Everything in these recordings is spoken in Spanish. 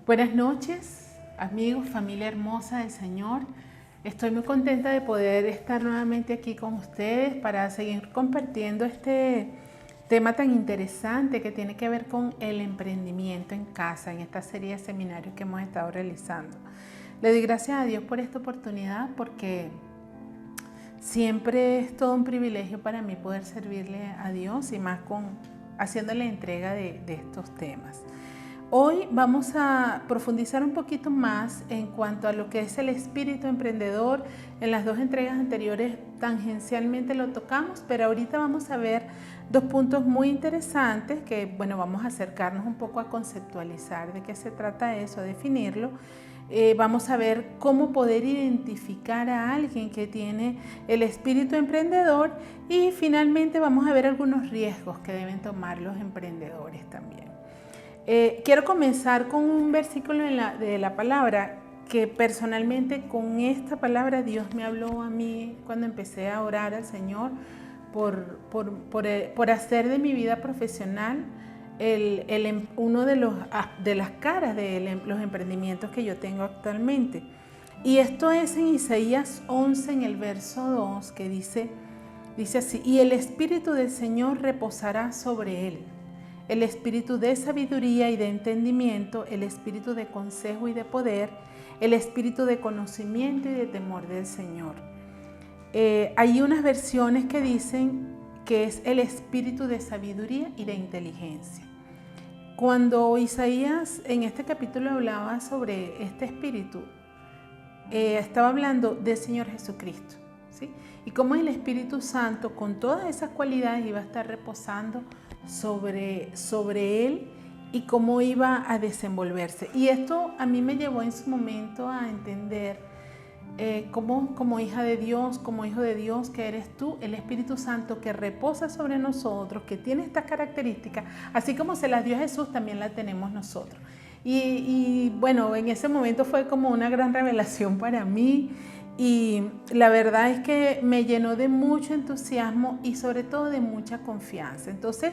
Buenas noches, amigos, familia hermosa del Señor. Estoy muy contenta de poder estar nuevamente aquí con ustedes para seguir compartiendo este tema tan interesante que tiene que ver con el emprendimiento en casa, en esta serie de seminarios que hemos estado realizando. Le doy gracias a Dios por esta oportunidad porque siempre es todo un privilegio para mí poder servirle a Dios y más haciéndole entrega de estos temas. Hoy vamos a profundizar un poquito más en cuanto a lo que es el espíritu emprendedor. En las dos entregas anteriores tangencialmente lo tocamos, pero ahorita vamos a ver dos puntos muy interesantes que, bueno, vamos a acercarnos un poco a conceptualizar de qué se trata eso, a definirlo. Vamos a ver cómo poder identificar a alguien que tiene el espíritu emprendedor y finalmente vamos a ver algunos riesgos que deben tomar los emprendedores también. Quiero comenzar con un versículo de la palabra que personalmente con esta palabra Dios me habló a mí cuando empecé a orar al Señor por hacer de mi vida profesional uno de las caras de los emprendimientos que yo tengo actualmente. Y esto es en Isaías 11 en el verso 2 que dice así: y el Espíritu del Señor reposará sobre él. El espíritu de sabiduría y de entendimiento, el espíritu de consejo y de poder, el espíritu de conocimiento y de temor del Señor. Hay unas versiones que dicen que es el espíritu de sabiduría y de inteligencia. Cuando Isaías en este capítulo hablaba sobre este espíritu, estaba hablando del Señor Jesucristo, ¿sí? Y cómo el Espíritu Santo con todas esas cualidades iba a estar reposando sobre él y cómo iba a desenvolverse. Y esto a mí me llevó en su momento a entender como hija de Dios, como hijo de Dios que eres tú, el Espíritu Santo que reposa sobre nosotros, que tiene estas características, así como se las dio a Jesús, también la tenemos nosotros. Y bueno, en ese momento fue como una gran revelación para mí. Y la verdad es que me llenó de mucho entusiasmo y sobre todo de mucha confianza. Entonces,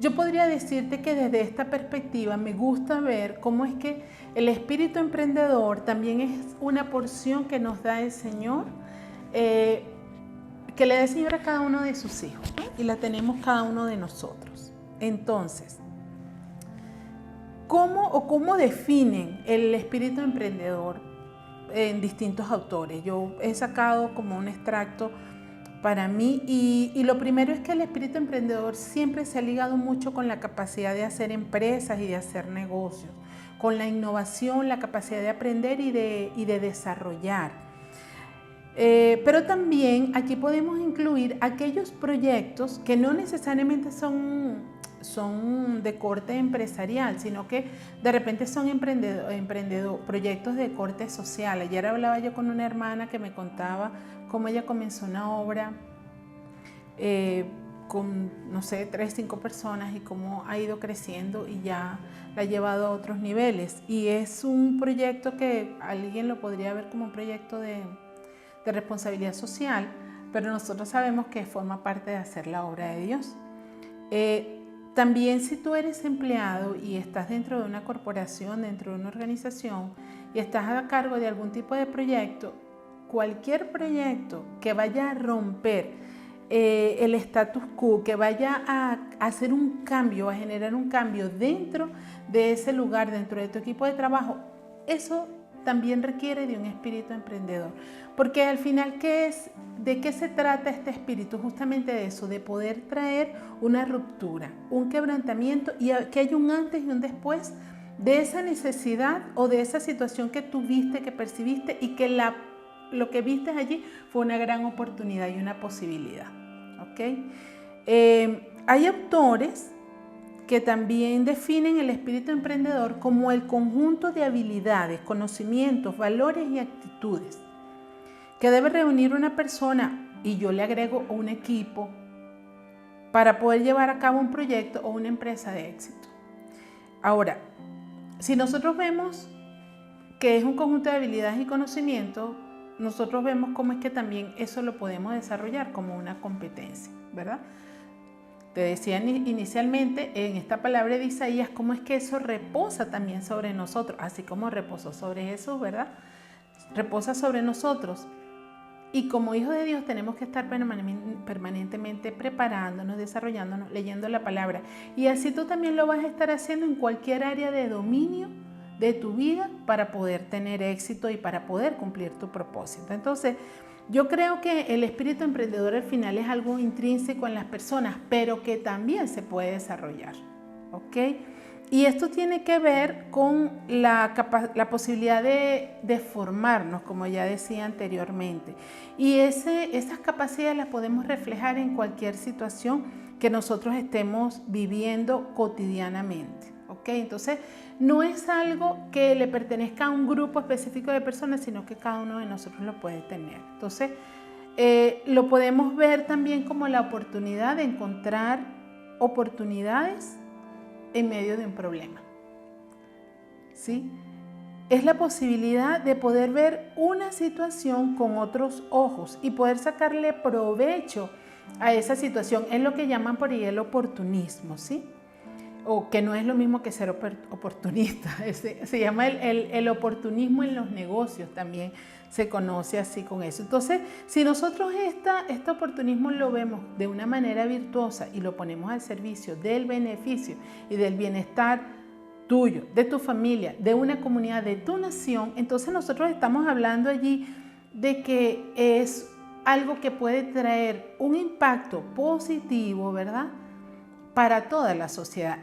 yo podría decirte que desde esta perspectiva me gusta ver cómo es que el espíritu emprendedor también es una porción que nos da el Señor, que le da el Señor a cada uno de sus hijos, ¿no? Y la tenemos cada uno de nosotros. Entonces, ¿cómo definen el espíritu emprendedor en distintos autores? Yo he sacado como un extracto para mí y lo primero es que el espíritu emprendedor siempre se ha ligado mucho con la capacidad de hacer empresas y de hacer negocios, con la innovación, la capacidad de aprender y de desarrollar. Pero también aquí podemos incluir aquellos proyectos que no necesariamente son de corte empresarial, sino que de repente son proyectos de corte social. Ayer hablaba yo con una hermana que me contaba cómo ella comenzó una obra con, no sé, 3, 5 personas y cómo ha ido creciendo y ya la ha llevado a otros niveles. Y es un proyecto que alguien lo podría ver como un proyecto de responsabilidad social, pero nosotros sabemos que forma parte de hacer la obra de Dios. También si tú eres empleado y estás dentro de una corporación, dentro de una organización y estás a cargo de algún tipo de proyecto, cualquier proyecto que vaya a romper el status quo, que vaya a hacer un cambio, a generar un cambio dentro de ese lugar, dentro de tu equipo de trabajo, eso también requiere de un espíritu emprendedor. Porque al final, ¿de qué se trata este espíritu? Justamente de eso, de poder traer una ruptura, un quebrantamiento y que haya un antes y un después de esa necesidad o de esa situación que tú viste, que percibiste y que lo que viste allí fue una gran oportunidad y una posibilidad. ¿Okay? Hay autores que también definen el espíritu emprendedor como el conjunto de habilidades, conocimientos, valores y actitudes que debe reunir una persona, y yo le agrego un equipo, para poder llevar a cabo un proyecto o una empresa de éxito. Ahora, si nosotros vemos que es un conjunto de habilidades y conocimientos, nosotros vemos cómo es que también eso lo podemos desarrollar como una competencia, ¿verdad? Te decía inicialmente en esta palabra de Isaías cómo es que eso reposa también sobre nosotros, así como reposó sobre Jesús, ¿verdad? Reposa sobre nosotros. Y como hijos de Dios tenemos que estar permanentemente preparándonos, desarrollándonos, leyendo la palabra. Y así tú también lo vas a estar haciendo en cualquier área de dominio de tu vida para poder tener éxito y para poder cumplir tu propósito. Entonces, yo creo que el espíritu emprendedor al final es algo intrínseco en las personas, pero que también se puede desarrollar, ¿ok? Y esto tiene que ver con la posibilidad de formarnos, como ya decía anteriormente. Y esas capacidades las podemos reflejar en cualquier situación que nosotros estemos viviendo cotidianamente, ¿ok? Entonces, no es algo que le pertenezca a un grupo específico de personas, sino que cada uno de nosotros lo puede tener. Entonces, lo podemos ver también como la oportunidad de encontrar oportunidades en medio de un problema, ¿sí? Es la posibilidad de poder ver una situación con otros ojos y poder sacarle provecho a esa situación. Es lo que llaman por ahí el oportunismo, ¿sí? O que no es lo mismo que ser oportunista. Se llama el oportunismo en los negocios, también se conoce así con eso. Entonces, si nosotros este oportunismo lo vemos de una manera virtuosa y lo ponemos al servicio del beneficio y del bienestar tuyo, de tu familia, de una comunidad, de tu nación, entonces nosotros estamos hablando allí de que es algo que puede traer un impacto positivo, ¿verdad?, para toda la sociedad.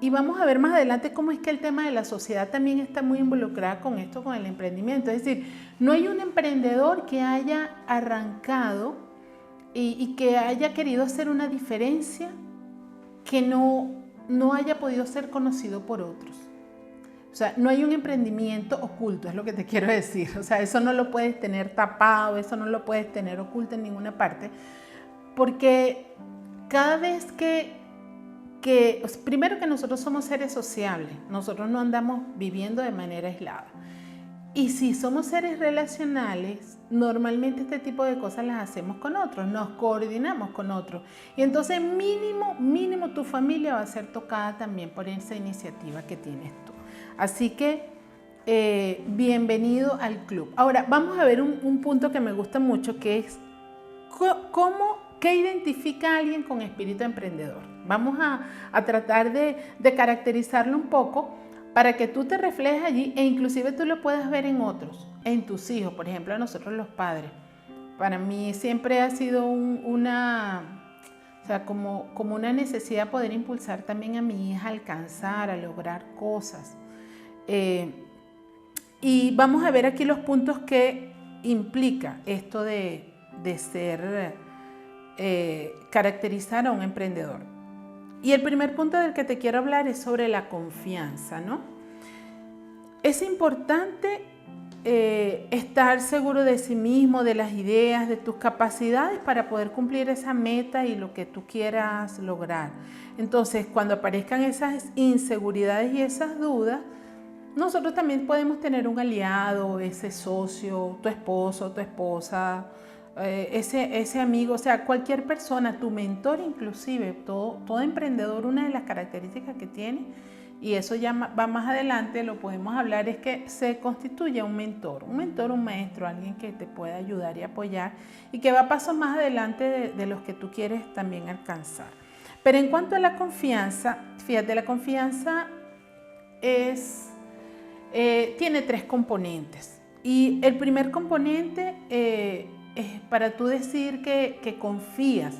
Y vamos a ver más adelante cómo es que el tema de la sociedad también está muy involucrada con esto, con el emprendimiento. Es decir, no hay un emprendedor que haya arrancado y que haya querido hacer una diferencia que no haya podido ser conocido por otros. O sea, no hay un emprendimiento oculto, es lo que te quiero decir. O sea, eso no lo puedes tener tapado, eso no lo puedes tener oculto en ninguna parte, porque cada vez primero que nosotros somos seres sociables, nosotros no andamos viviendo de manera aislada. Y si somos seres relacionales, normalmente este tipo de cosas las hacemos con otros, nos coordinamos con otros. Y entonces mínimo tu familia va a ser tocada también por esa iniciativa que tienes tú. Así que bienvenido al club. Ahora vamos a ver un punto que me gusta mucho, que es ¿qué identifica a alguien con espíritu emprendedor? Vamos a tratar de caracterizarlo un poco para que tú te reflejes allí e inclusive tú lo puedas ver en otros, en tus hijos, por ejemplo, a nosotros los padres. Para mí siempre ha sido como una necesidad poder impulsar también a mi hija a alcanzar, a lograr cosas. Y vamos a ver aquí los puntos que implica esto de ser, caracterizar a un emprendedor. Y el primer punto del que te quiero hablar es sobre la confianza, ¿no? Es importante estar seguro de sí mismo, de las ideas, de tus capacidades para poder cumplir esa meta y lo que tú quieras lograr. Entonces, cuando aparezcan esas inseguridades y esas dudas, nosotros también podemos tener un aliado, ese socio, tu esposo, tu esposa, ese amigo, o sea, cualquier persona, tu mentor inclusive. Todo emprendedor, una de las características que tiene, y eso ya va más adelante, lo podemos hablar, es que se constituye un mentor, un maestro, alguien que te pueda ayudar y apoyar y que va a pasos más adelante de los que tú quieres también alcanzar. Pero en cuanto a la confianza, fíjate, la confianza tiene 3 componentes. Y el primer componente es para tú decir que confías.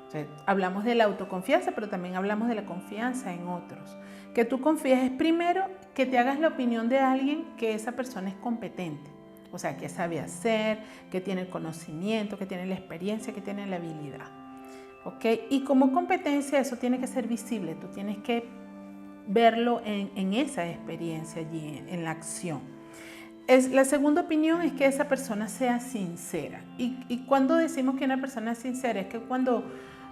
O sea, hablamos de la autoconfianza, pero también hablamos de la confianza en otros. Que tú confías es primero que te hagas la opinión de alguien que esa persona es competente. O sea, que sabe hacer, que tiene el conocimiento, que tiene la experiencia, que tiene la habilidad. ¿Ok? Y como competencia eso tiene que ser visible. Tú tienes que verlo en esa experiencia allí, en la acción. La segunda opinión es que esa persona sea sincera. Y cuando decimos que una persona es sincera, es que cuando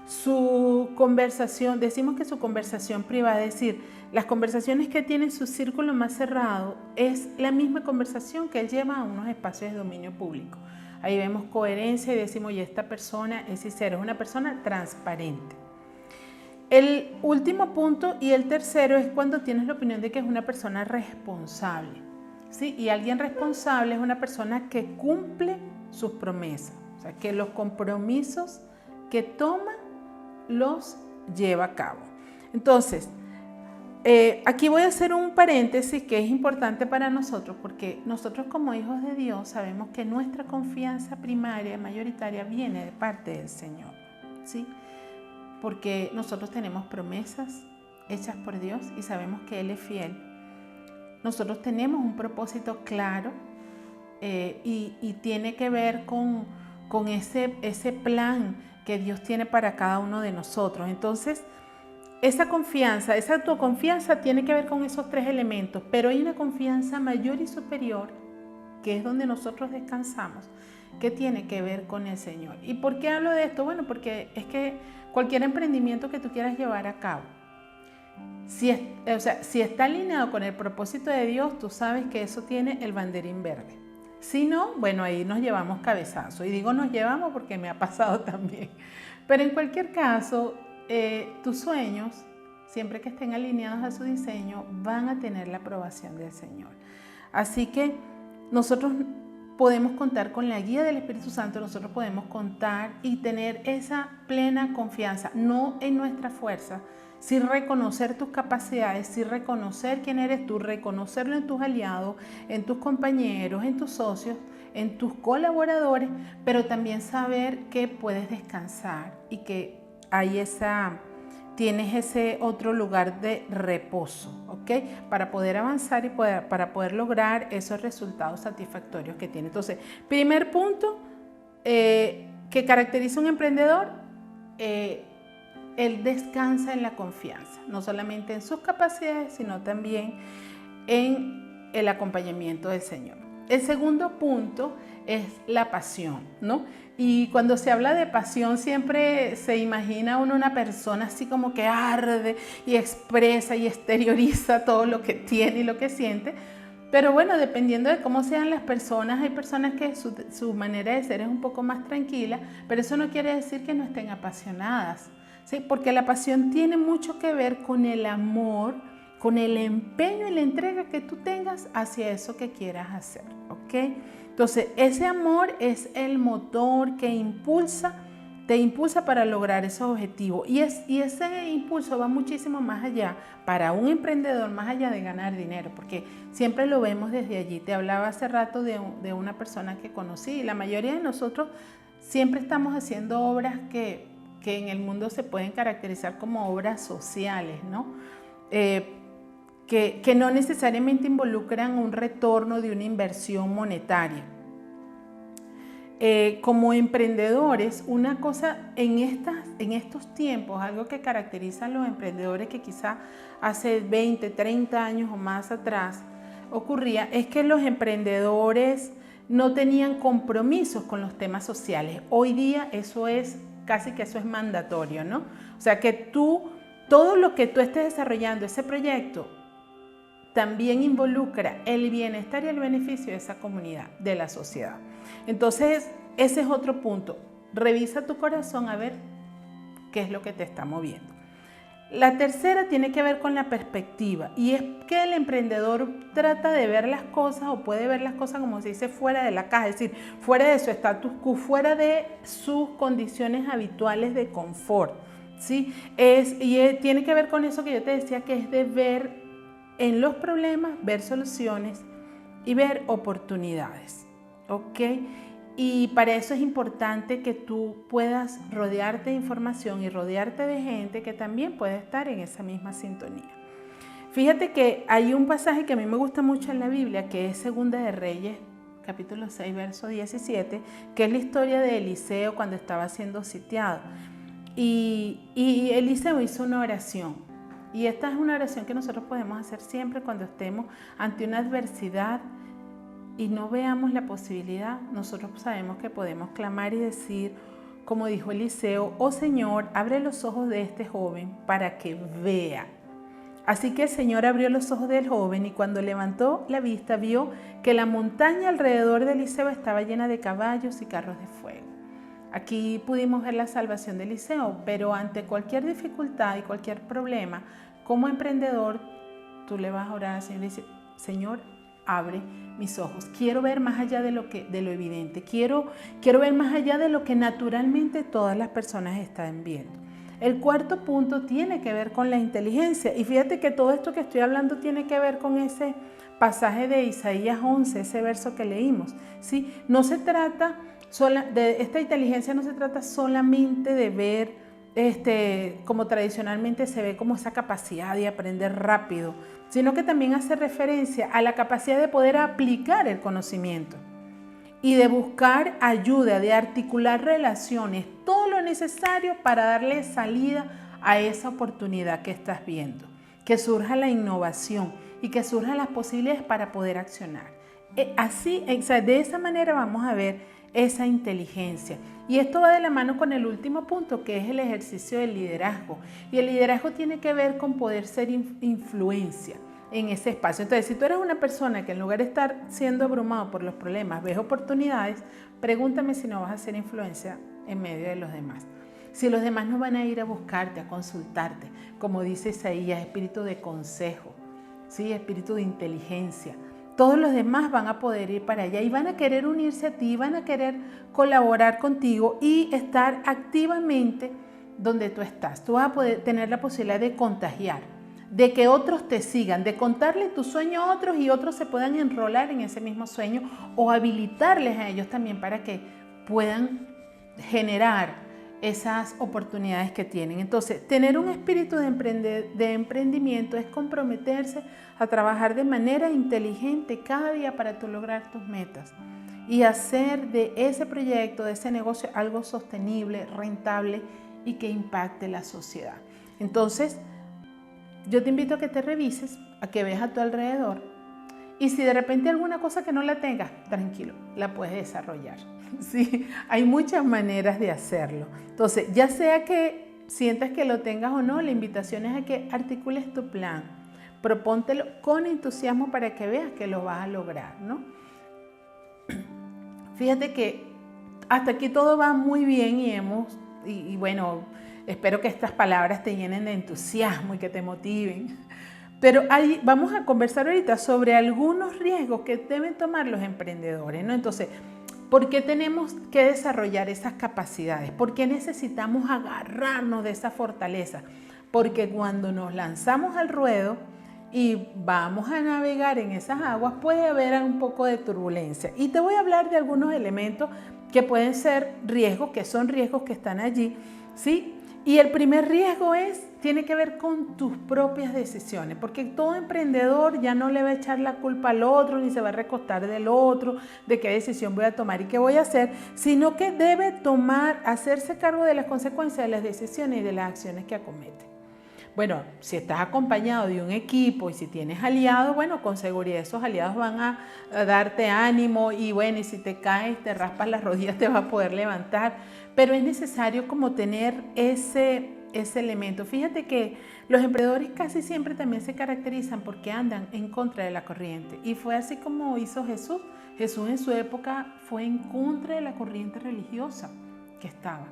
su conversación, decimos que su conversación privada, es decir, las conversaciones que tiene en su círculo más cerrado, es la misma conversación que él lleva a unos espacios de dominio público. Ahí vemos coherencia y decimos, y esta persona es sincera, es una persona transparente. El último punto y el tercero es cuando tienes la opinión de que es una persona responsable, ¿sí? Y alguien responsable es una persona que cumple sus promesas, o sea, que los compromisos que toma los lleva a cabo. Entonces, aquí voy a hacer un paréntesis que es importante para nosotros, porque nosotros como hijos de Dios sabemos que nuestra confianza primaria, mayoritaria, viene de parte del Señor, ¿sí? Porque nosotros tenemos promesas hechas por Dios y sabemos que Él es fiel. Nosotros tenemos un propósito claro y tiene que ver con ese plan que Dios tiene para cada uno de nosotros. Entonces, esa confianza, esa autoconfianza tiene que ver con esos tres elementos, pero hay una confianza mayor y superior, que es donde nosotros descansamos, que tiene que ver con el Señor. ¿Y por qué hablo de esto? Bueno, porque es que cualquier emprendimiento que tú quieras llevar a cabo, si está alineado con el propósito de Dios, tú sabes que eso tiene el banderín verde. Si no, bueno, ahí nos llevamos cabezazo. Y digo nos llevamos porque me ha pasado también. Pero en cualquier caso, tus sueños, siempre que estén alineados a su diseño, van a tener la aprobación del Señor. Así que nosotros podemos contar con la guía del Espíritu Santo, nosotros podemos contar y tener esa plena confianza, no en nuestra fuerza, sí reconocer tus capacidades, sí reconocer quién eres tú, reconocerlo en tus aliados, en tus compañeros, en tus socios, en tus colaboradores, pero también saber que puedes descansar y que tienes ese otro lugar de reposo, ¿ok? Para poder avanzar y para poder lograr esos resultados satisfactorios que tiene. Entonces, primer punto que caracteriza a un emprendedor, él descansa en la confianza, no solamente en sus capacidades, sino también en el acompañamiento del Señor. El segundo punto es la pasión, ¿no? Y cuando se habla de pasión siempre se imagina uno una persona así como que arde y expresa y exterioriza todo lo que tiene y lo que siente. Pero bueno, dependiendo de cómo sean las personas, hay personas que su manera de ser es un poco más tranquila, pero eso no quiere decir que no estén apasionadas, ¿sí? Porque la pasión tiene mucho que ver con el amor, con el empeño y la entrega que tú tengas hacia eso que quieras hacer, ¿ok? Entonces, ese amor es el motor que te impulsa para lograr esos objetivos. Y ese impulso va muchísimo más allá, para un emprendedor, más allá de ganar dinero, porque siempre lo vemos desde allí. Te hablaba hace rato de una persona que conocí, y la mayoría de nosotros siempre estamos haciendo obras que en el mundo se pueden caracterizar como obras sociales, ¿no? Que no necesariamente involucran un retorno de una inversión monetaria. Como emprendedores, una cosa en estos tiempos, algo que caracteriza a los emprendedores que quizá hace 20, 30 años o más atrás ocurría, es que los emprendedores no tenían compromisos con los temas sociales. Hoy día eso es mandatorio, ¿no? O sea que todo lo que tú estés desarrollando, ese proyecto, también involucra el bienestar y el beneficio de esa comunidad, de la sociedad. Entonces, ese es otro punto. Revisa tu corazón a ver qué es lo que te está moviendo. La tercera tiene que ver con la perspectiva, y es que el emprendedor trata de ver las cosas, o puede ver las cosas, como se dice, fuera de la caja, es decir, fuera de su status quo, fuera de sus condiciones habituales de confort, ¿sí? Tiene que ver con eso que yo te decía, que es de ver en los problemas, ver soluciones y ver oportunidades, ¿ok? Y para eso es importante que tú puedas rodearte de información y rodearte de gente que también puede estar en esa misma sintonía. Fíjate que hay un pasaje que a mí me gusta mucho en la Biblia, que es Segunda de Reyes, capítulo 6, verso 17, que es la historia de Eliseo cuando estaba siendo sitiado. Y Eliseo hizo una oración. Y esta es una oración que nosotros podemos hacer siempre cuando estemos ante una adversidad y no veamos la posibilidad. Nosotros sabemos que podemos clamar y decir, como dijo Eliseo: oh Señor, abre los ojos de este joven para que vea. Así que el Señor abrió los ojos del joven y cuando levantó la vista vio que la montaña alrededor de Eliseo estaba llena de caballos y carros de fuego. Aquí pudimos ver la salvación de Eliseo, pero ante cualquier dificultad y cualquier problema, como emprendedor, tú le vas a orar al Señor y dices, Señor, abre mis ojos. Quiero ver más allá de lo evidente. Quiero ver más allá de lo que naturalmente todas las personas están viendo. El cuarto punto tiene que ver con la inteligencia. Y fíjate que todo esto que estoy hablando tiene que ver con ese pasaje de Isaías 11, ese verso que leímos. ¿Sí? No se trata, de esta inteligencia no se trata solamente de ver, como tradicionalmente se ve, como esa capacidad de aprender rápido, sino que también hace referencia a la capacidad de poder aplicar el conocimiento y de buscar ayuda, de articular relaciones, todo lo necesario para darle salida a esa oportunidad que estás viendo, que surja la innovación y que surjan las posibilidades para poder accionar. Así, de esa manera vamos a ver esa inteligencia. Y esto va de la mano con el último punto, que es el ejercicio del liderazgo. Y el liderazgo tiene que ver con poder ser influencia en ese espacio. Entonces, si tú eres una persona que en lugar de estar siendo abrumado por los problemas, ves oportunidades, pregúntame si no vas a hacer influencia en medio de los demás. Si los demás no van a ir a buscarte, a consultarte, como dice Isaías, espíritu de consejo, ¿sí? Espíritu de inteligencia. Todos los demás van a poder ir para allá y van a querer unirse a ti, van a querer colaborar contigo y estar activamente donde tú estás. Tú vas a poder tener la posibilidad de contagiar, de que otros te sigan, de contarle tu sueño a otros y otros se puedan enrolar en ese mismo sueño o habilitarles a ellos también para que puedan generar esas oportunidades que tienen. Entonces, tener un espíritu de emprendimiento es comprometerse a trabajar de manera inteligente cada día para tú lograr tus metas y hacer de ese proyecto, de ese negocio, algo sostenible, rentable y que impacte la sociedad. Entonces, yo te invito a que te revises, a que veas a tu alrededor y si de repente alguna cosa que no la tengas, tranquilo, la puedes desarrollar. Sí, hay muchas maneras de hacerlo. Entonces, ya sea que sientas que lo tengas o no, la invitación es a que articules tu plan. Propóntelo con entusiasmo para que veas que lo vas a lograr, ¿no? Fíjate que hasta aquí todo va muy bien y bueno, espero que estas palabras te llenen de entusiasmo y que te motiven. Pero vamos a conversar ahorita sobre algunos riesgos que deben tomar los emprendedores, ¿no? Entonces, ¿por qué tenemos que desarrollar esas capacidades? ¿Por qué necesitamos agarrarnos de esa fortaleza? Porque cuando nos lanzamos al ruedo y vamos a navegar en esas aguas, puede haber un poco de turbulencia. Y te voy a hablar de algunos elementos que pueden ser riesgos, que son riesgos que están allí, ¿sí? Y el primer riesgo tiene que ver con tus propias decisiones, porque todo emprendedor ya no le va a echar la culpa al otro, ni se va a recostar del otro, de qué decisión voy a tomar y qué voy a hacer, sino que debe hacerse cargo de las consecuencias de las decisiones y de las acciones que acomete. Bueno, si estás acompañado de un equipo y si tienes aliados, bueno, con seguridad esos aliados van a darte ánimo y bueno, y si te caes, te raspas las rodillas, te vas a poder levantar, pero es necesario como tener ese elemento. Fíjate que los emprendedores casi siempre también se caracterizan porque andan en contra de la corriente y fue así como hizo Jesús. Jesús en su época fue en contra de la corriente religiosa que estaba.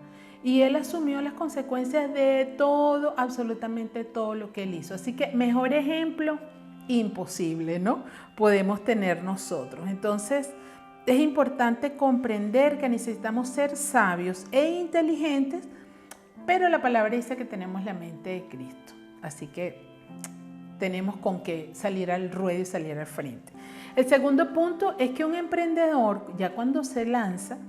Y él asumió las consecuencias de todo, absolutamente todo lo que él hizo. Así que mejor ejemplo, imposible, ¿no? Podemos tener nosotros. Entonces, es importante comprender que necesitamos ser sabios e inteligentes, pero la palabra dice que tenemos la mente de Cristo. Así que tenemos con qué salir al ruedo y salir al frente. El segundo punto es que un emprendedor, ya cuando se lanza,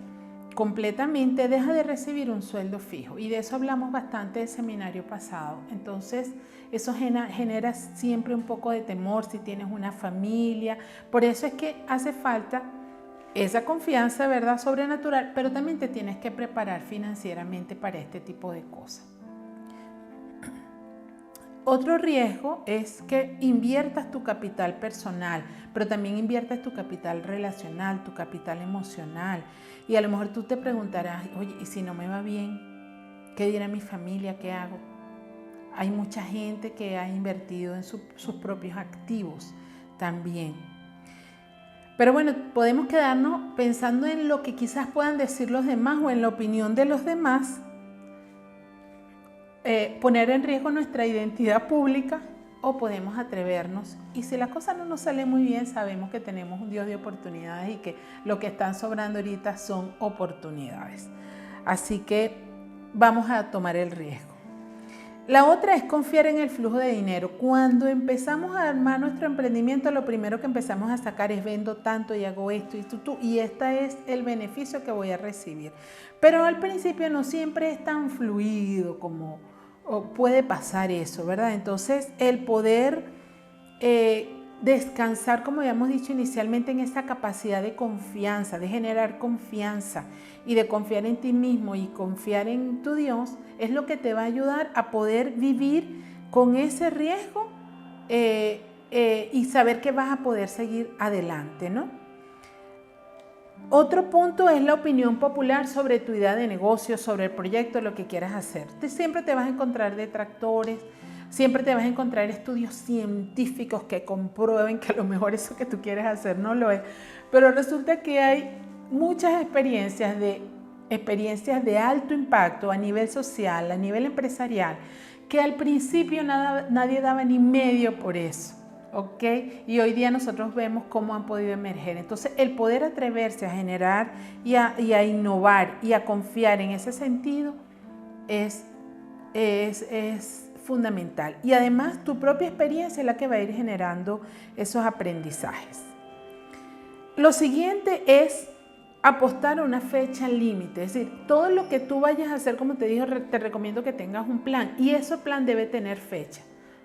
completamente deja de recibir un sueldo fijo y de eso hablamos bastante en el seminario pasado. Entonces eso genera siempre un poco de temor si tienes una familia. Por eso es que hace falta esa confianza, ¿verdad?, sobrenatural, pero también te tienes que preparar financieramente para este tipo de cosas. Otro riesgo es que inviertas tu capital personal, pero también inviertas tu capital relacional, tu capital emocional. Y a lo mejor tú te preguntarás, oye, ¿y si no me va bien? ¿Qué dirá mi familia? ¿Qué hago? Hay mucha gente que ha invertido en sus propios activos también. Pero bueno, podemos quedarnos pensando en lo que quizás puedan decir los demás o en la opinión de los demás, poner en riesgo nuestra identidad pública, o podemos atrevernos. Y si la cosa no nos sale muy bien, sabemos que tenemos un Dios de oportunidades y que lo que están sobrando ahorita son oportunidades. Así que vamos a tomar el riesgo. La otra es confiar en el flujo de dinero. Cuando empezamos a armar nuestro emprendimiento, lo primero que empezamos a sacar es vendo tanto y hago esto y este es el beneficio que voy a recibir. Pero al principio no siempre es tan fluido como puede pasar eso, ¿verdad? Entonces el poder descansar, como habíamos dicho inicialmente, en esa capacidad de confianza, de generar confianza y de confiar en ti mismo y confiar en tu Dios, es lo que te va a ayudar a poder vivir con ese riesgo y saber que vas a poder seguir adelante, ¿no? Otro punto es la opinión popular sobre tu idea de negocio, sobre el proyecto, lo que quieras hacer. Siempre te vas a encontrar detractores, siempre te vas a encontrar estudios científicos que comprueben que a lo mejor eso que tú quieres hacer no lo es. Pero resulta que hay muchas experiencias de alto impacto a nivel social, a nivel empresarial, que al principio nadie daba ni medio por eso. ¿Ok? Y hoy día nosotros vemos cómo han podido emerger. Entonces, el poder atreverse a generar y a innovar y a confiar en ese sentido es fundamental. Y además, tu propia experiencia es la que va a ir generando esos aprendizajes. Lo siguiente es apostar a una fecha límite. Es decir, todo lo que tú vayas a hacer, como te dije, te recomiendo que tengas un plan. Y ese plan debe tener fecha.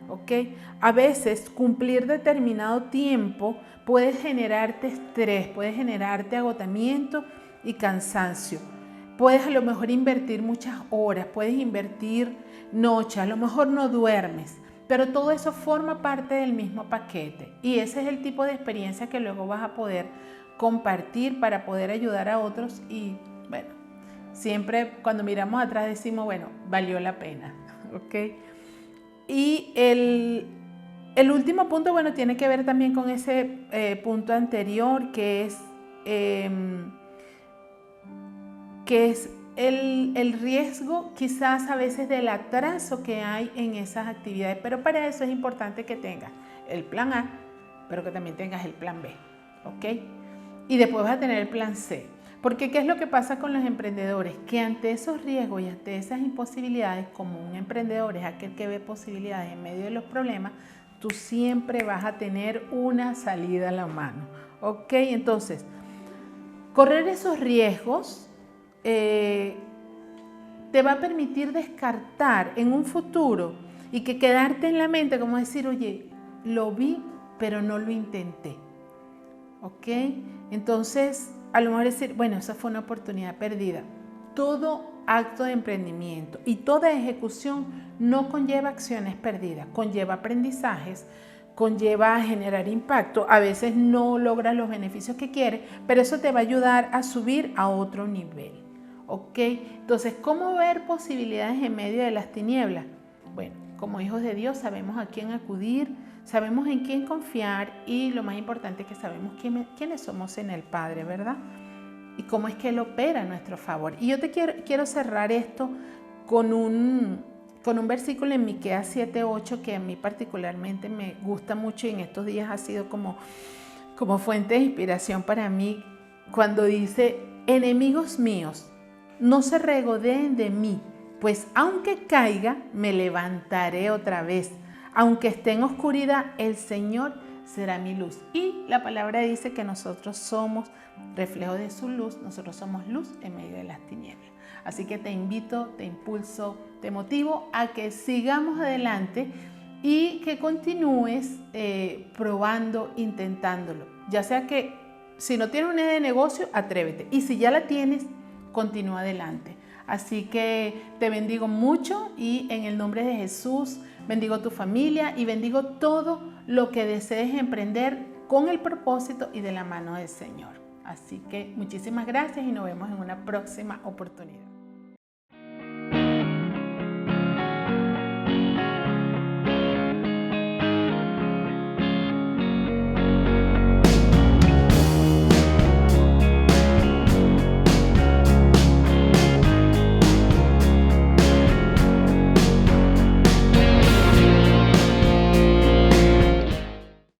¿Okay? A veces cumplir determinado tiempo puede generarte estrés, puede generarte agotamiento y cansancio. Puedes a lo mejor invertir muchas horas, puedes invertir noches, a lo mejor no duermes, pero todo eso forma parte del mismo paquete y ese es el tipo de experiencia que luego vas a poder compartir para poder ayudar a otros y bueno, siempre cuando miramos atrás decimos, bueno, valió la pena, ¿ok? Y el último punto, bueno, tiene que ver también con ese punto anterior, que es el riesgo quizás a veces del atraso que hay en esas actividades. Pero para eso es importante que tengas el plan A, pero que también tengas el plan B, ¿ok? Y después vas a tener el plan C. Porque ¿qué es lo que pasa con los emprendedores? Que ante esos riesgos y ante esas imposibilidades, como un emprendedor es aquel que ve posibilidades en medio de los problemas, tú siempre vas a tener una salida a la mano. ¿Ok? Entonces, correr esos riesgos te va a permitir descartar en un futuro y que quedarte en la mente como decir, oye, lo vi, pero no lo intenté. ¿Ok? Entonces, a lo mejor decir, bueno, esa fue una oportunidad perdida. Todo acto de emprendimiento y toda ejecución no conlleva acciones perdidas, conlleva aprendizajes, conlleva generar impacto. A veces no logras los beneficios que quieres, pero eso te va a ayudar a subir a otro nivel. ¿Ok? Entonces, ¿cómo ver posibilidades en medio de las tinieblas? Bueno, como hijos de Dios sabemos a quién acudir, sabemos en quién confiar y lo más importante es que sabemos quiénes somos en el Padre, ¿verdad? Y cómo es que Él opera a nuestro favor. Y yo te quiero cerrar esto con un versículo en Miqueas 7:8 que a mí particularmente me gusta mucho y en estos días ha sido como fuente de inspiración para mí, cuando dice, enemigos míos, no se regodeen de mí, pues aunque caiga, me levantaré otra vez. Aunque esté en oscuridad, el Señor será mi luz. Y la palabra dice que nosotros somos reflejo de su luz, nosotros somos luz en medio de las tinieblas. Así que te invito, te impulso, te motivo a que sigamos adelante y que continúes probando, intentándolo. Ya sea que si no tienes una idea de negocio, atrévete. Y si ya la tienes, continúa adelante. Así que te bendigo mucho y en el nombre de Jesús bendigo tu familia y bendigo todo lo que desees emprender con el propósito y de la mano del Señor. Así que muchísimas gracias y nos vemos en una próxima oportunidad.